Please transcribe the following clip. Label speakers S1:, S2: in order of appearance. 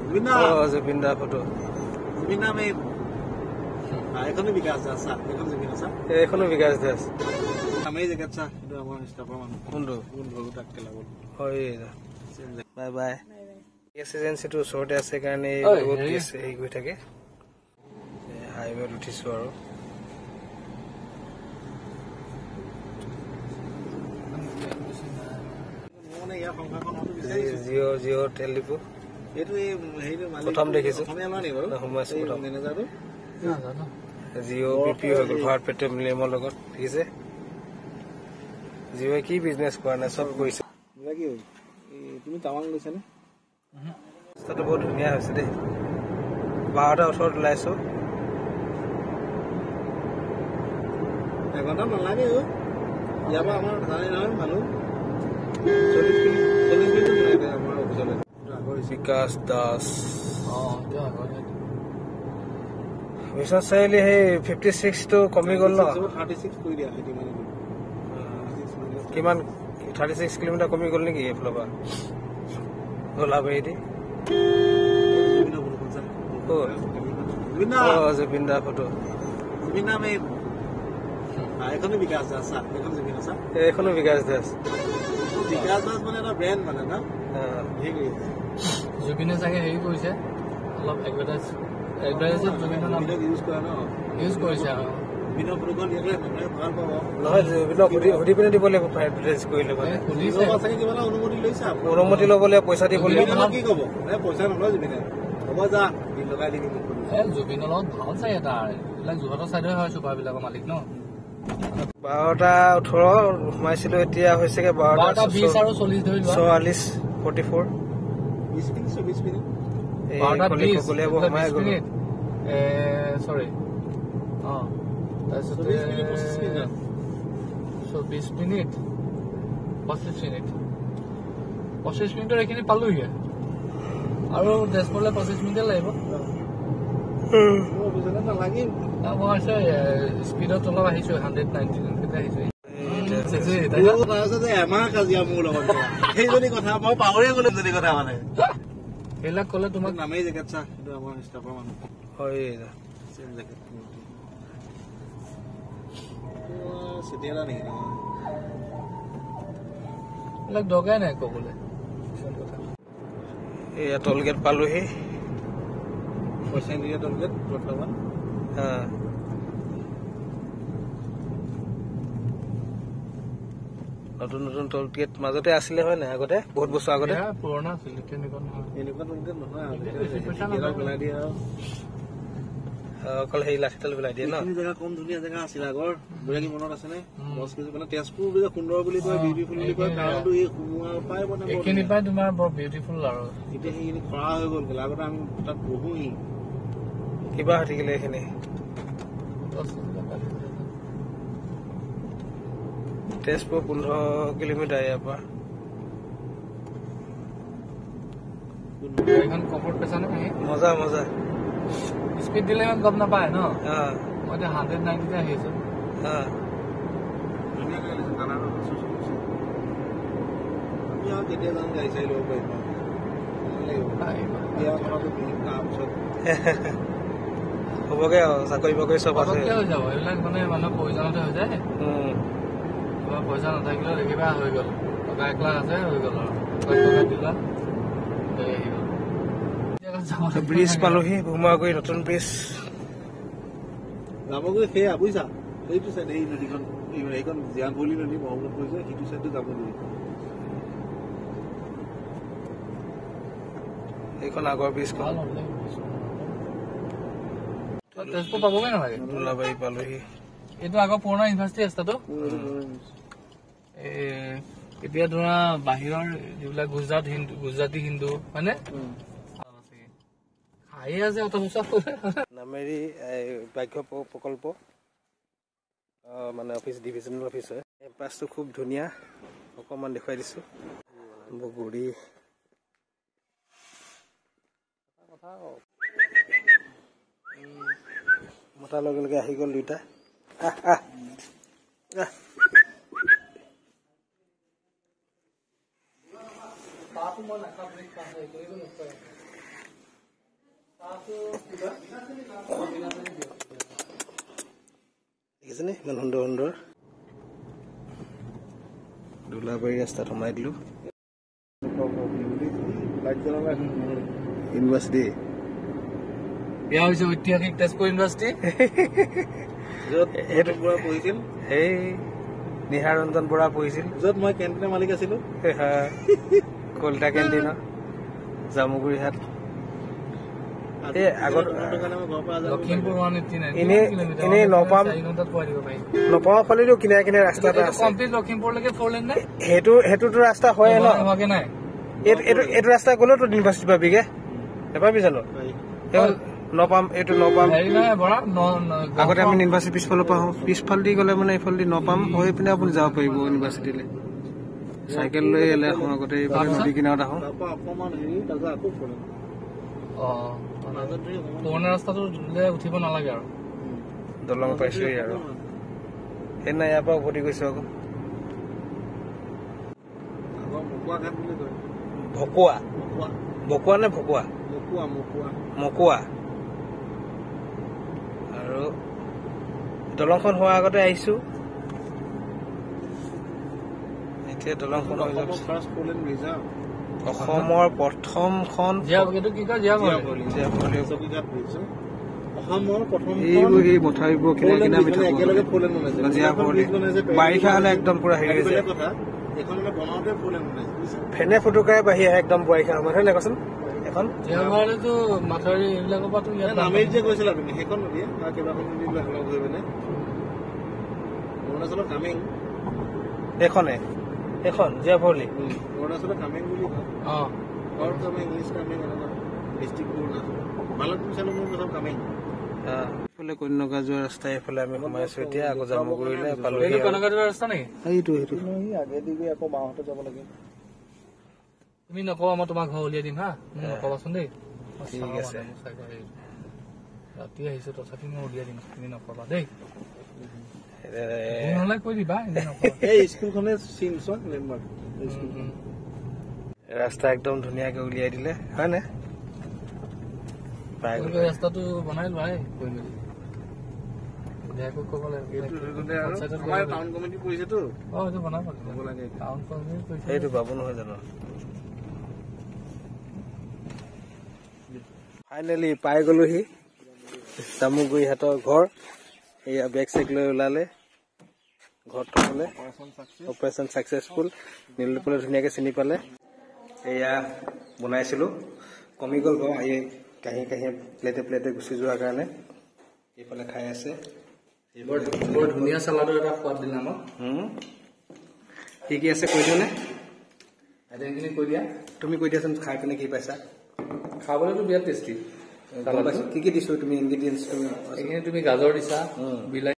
S1: জুবিন দা photo
S2: Zubeen নামে এখনো বিকাশ দাস এখন জুবিন আছে
S1: এখনো বিকাশ দাস
S2: আমি জেগাত চা কিন্তু আমার স্টাফৰ মানুহ কোনটো তাককে লাগল
S1: হয় বাই বাই গেছ এজেন্সিটো ওচৰতে আছে কাৰণে বহুত গেছ হেৰি গৈ থাকে হাইৱেত উঠিছো আৰু জিঅ' তেল ডিপু প্ৰথম দেখিছো জিঅ' বিপি হৈ গ'ল ভাৰত পেট্ৰলিয়ামৰ লগত দেখিছে জিঅ'য়ে কি বিজনেছ কৰা নাই চব কৰিছে
S2: তুমি টাৱাং গৈছা নে
S1: ৰাস্তাটো বহুত ধুনীয়া হৈছে দেই 12টা ওচৰত ওলাইছো
S2: এঘণ্টা নালাগে ইয়াৰ পৰা আমাৰ জানে নহয় মানুহ 40 মিনিট আমাৰ অফিচলৈ
S1: বিকাশ দাস মিছন চাৰিআলি সেই 56 টো কমি গ'ল ন
S2: 36 কৰি দিয়া
S1: কিমান 36 কিলোমিটাৰ কমি গ'ল নেকি এইফালৰ পৰা গোলাবাৰীদি জুবিন দা ফটো
S2: জুবিন নামে এখনো বিকাশ দাস এখন জুবিন আছে
S1: এখনো বিকাশ দাস
S2: মানে এটা ব্ৰেণ্ড মানে না
S3: জুবিনে চাগে হেৰি কৰিছে অলপ এডভাৰটাইজত জুবিনৰ নাম ইউজ কৰিছে
S1: নহয় জুবিনক সুধি পিনে দিব লাগিব এডভাৰটাইজ কৰিলে মানে অনুমতি ল'ব লাগিব পইচা দিব লাগিব
S2: কি কব পইচা নলয় জুবিনে হ'ব যা লগাই দিবি
S3: জুবিনৰ লগত ভাল চাই এটা এইবিলাক যোৰহাটৰ চাইডে হয় চুপাৰবিলাকৰ মালিক ন
S1: 12টা 18 সোমাইছিলো এতিয়া হৈছেগে 12টা
S3: 20 আৰু 40 ধৰি লোৱা
S1: 44 44
S2: 20 মিনিট
S3: সৰি তাৰপিছতে 20 মিনিট 25 মিনিটৰ এইখিনি পালোহি আৰু তেজপুৰলৈ 25 মিনিটে লাগিব স্পীডত অলপ আহিছো 190 আহিছো
S2: এমাহ কাজিয়া মোৰ লগত সেইজনী কথা মই পাহৰিয়ে গলো যদি কথা মানে
S3: সেইবিলাক কলে তোমাক
S2: নামেই জেগাত চা কিন্তু আমাৰ ষ্টাফৰ মানুহ
S1: হয়
S2: চেম জেগাত চিটিয়ালা নেকি
S3: এইবিলাক দৰকাই নাই কবলৈ
S1: এয়া টলগেট পালোহি
S2: পইচা নিদিয়া টলগেট বৰ্তমান
S1: নতুন নতুন টলগেট মাজতে আছিলে হয় নাই আগতে বহুত বছৰ আগতে
S3: পুৰণা আছিলে
S2: এনেকুৱা টলগেট নহয় পেলাই দিয়ে আৰু
S1: অকল সেই লাঠিডাল পেলাই দিয়ে ন
S2: জেগা কম ধুনীয়া জেগা আছিল আগৰ বুঢ়াকি মনত আছে নে 10 কেজি মানে তেজপুৰ বুলি সুন্দৰ বুলি কয় বিউটিফুল বুলি কয় কাৰণটো এই সোমোৱাৰ পৰাই বনাব
S3: এইখিনি পাই তোমাৰ বৰ বিউটিফুল আৰু
S2: এতিয়া সেইখিনি খৰা হৈ গ'ল আগতে আমি তাত বহোহি
S1: কিবা হৈ থাকিলে এইখিনি তেজপুৰ 15 কিলোমিটাৰ ইয়াৰ পৰা মজা মজা
S3: স্পীড দিলে ইমান গম নাপায় ন মই এতিয়া 190 আহি আছো
S2: কেতিয়া যাম গাড়ী চাই ল'ব
S1: হ'বগে আৰু চাকৰি বাকৰি চব আছে
S3: হৈ যাব এইবিলাক মানে মানুহৰ প্ৰয়োজনতে হৈ যায় তোমাৰ পইচা নাথাকিলেও দেখিবা হৈ গ'ল টকা 1 লাখ আছে হৈ গ'ল আৰু টকা দিলা
S1: ব্ৰিজ পালোহি ভুমাগুৰি নতুন ব্ৰিজ
S2: যাবগৈ সেয়া বুজিছা সেইটো চাইড এই নদীখন এইখন জীয়াগুলি নদী ব্ৰহ্মপুত্ৰ পৰিছে সেইটো চাইডটো যাবগৈ
S1: এইখন আগৰ ব্ৰিজখন
S3: তেজপুৰ পাবগৈ নালাগে
S1: গোলাবাৰী পালোহি
S3: এইটো আগৰ পুৰণা ইউনিভাৰ্চিটি ৰাস্তাটো এতিয়া ধৰা বাহিৰৰ যিবিলাক গুজৰাটী হিন্দু হয়নে আছে
S1: নামেৰি বাক্য প্ৰকল্প মানে অফিচ ডিভিজনেল অফিচ হয় কেম্পাছটো খুব ধুনীয়া অকণমান দেখুৱাই দিছোঁ বগুৰি মতাৰ লগে লগে আহি গ'ল দুইটা দেখিছেনে ইমান সুন্দৰ সুন্দৰ দোলাবাৰী ৰাস্তাত সোমাই দিলো ইউনিভাৰ্চিটি
S3: বিয়া হৈছে ঐতিহাসিক তেজপুৰ ইউনিভাৰ্চিটি
S2: য'ত সেইটো বুঢ়া পঢ়িছিল
S1: সেই নিহাৰ ৰঞ্জন বৰা পঢ়িছিল
S2: য'ত মই কেণ্টিনৰ মালিক আছিলো
S1: কলিতা কেণ্টিনৰ জামুগুৰিহাট
S3: লখিমপুৰ
S1: এনেই নপাম ফালেও কিনাৰে কিনাৰে ৰাস্তা এটা আছে
S3: কমপ্লিট লখিমপুৰলৈকে 4 লেন নাই
S1: সেইটোতো ৰাস্তা হয় ন
S3: নাই
S1: এইটো ৰাস্তা গ'লেতো ইউনিভাৰ্চিটি পাবিগে নেপাবি জানো নপাম এইটো নপাম আগতে আমি ইউনিভাৰ্চিটি পিছফালৰ পৰা আহোঁ পিছফালেদি গ'লে মানে এইফালেদি নপাম হৈ পিনে আপুনি যাব পাৰিব ইউনিভাৰ্চিটিলৈ চাইকেল লৈ এলে আহোঁ আগতে এইফালে নদী কিনাৰত আহোঁ
S3: পুৰণা ৰাস্তাটো উঠিব নালাগে আৰু
S1: দলং পাইছোৱেই আৰু সেইদিনা ইয়াৰ পৰা উভতি গৈছো আকৌ ভকুৱা ভকুৱা নে ভকুৱা মকুৱা আৰু দলংখন হোৱাৰ আগতে আহিছো এতিয়া দলংখন হৈ যাব অসমৰ প্ৰথমখন মথাউৰিবোৰ কিনাৰে কিনাৰে আমি থাকো বাৰিষা হলে একদম পুৰা হেৰি হৈ যায় ফেনে ফুটুকাৰে বাঢ়ি আহে একদম বাৰিষা সময়ত হয় নাই কচোন এখন
S3: মাথাউৰি এইবিলাকৰ পৰা
S2: নামেৰি যে গৈছিলা তুমি সেইখন নদীয়ে কেইবাখন নদী গৈ পিনে অৰুণাচলৰ কামেং
S1: এইখনে এখন জীয়া ভৰলি
S2: অৰুণাচলৰ কামেং বুলি কয় কামেং ইষ্ট কামেং ডিষ্ট্ৰিক্ট অৰুণাচল মালকপুৰ চালুপুৰ চব কামেং এইফালে কন্যকা যোৱা ৰাস্তা এইফালে আমি সোমাই আছো এতিয়া আকৌ জামুগুৰিলে পালোহি
S3: কন্যকা যোৱা ৰাস্তা নেকি
S1: সেইটো
S2: আগেদি গৈ আকৌ মাহঁতে যাব লাগে
S3: তুমি নকবা মই তোমাক ঘৰ উলিয়াই দিম হা নকবাচোন দেই
S1: ঠিক আছে
S3: ৰাতি আহিছো তথাপি মই উলিয়াই দিম তুমি নকবা দেই কৈ দিবা
S2: স্কুলখনে
S1: ৰাস্তা একদম ধুনীয়াকে উলিয়াই দিলে হয় নে
S3: ৰাস্তাটো বনাই লোৱাই কৈ মেলি
S1: সেইটো বাবু নহয় জানো ফাইনেলি পাই গলোহি জামুগুৰিহাটৰ ঘৰ এয়া বেগ চেক লৈ ওলালে ঘৰত থলে অপাৰেচন চাকচেছফুল নীলপলে ধুনীয়াকে চিনি পালে এয়া বনাইছিলো কমি গ'ল ঘৰ আহি কাহি কাহি প্লেটে প্লেটে গুচি যোৱাৰ কাৰণে এইফালে খাই আছে
S3: বৰ ধুনীয়া চালাডৰ এটা সোৱাদ দিলে আমাক
S1: কি আছে কৈ দিওঁ নে
S3: আইটেমখিনি কৈ দিয়া
S1: তুমি কৈ দিয়াচোন খাই পিনে কি পাইছা
S3: খাবলৈতো বিৰাট টেষ্টি
S1: কি কি দিছো তুমি ইনগ্ৰিডিয়েণ্টছ
S3: এইখিনি তুমি গাজৰ দিছা বিলাহী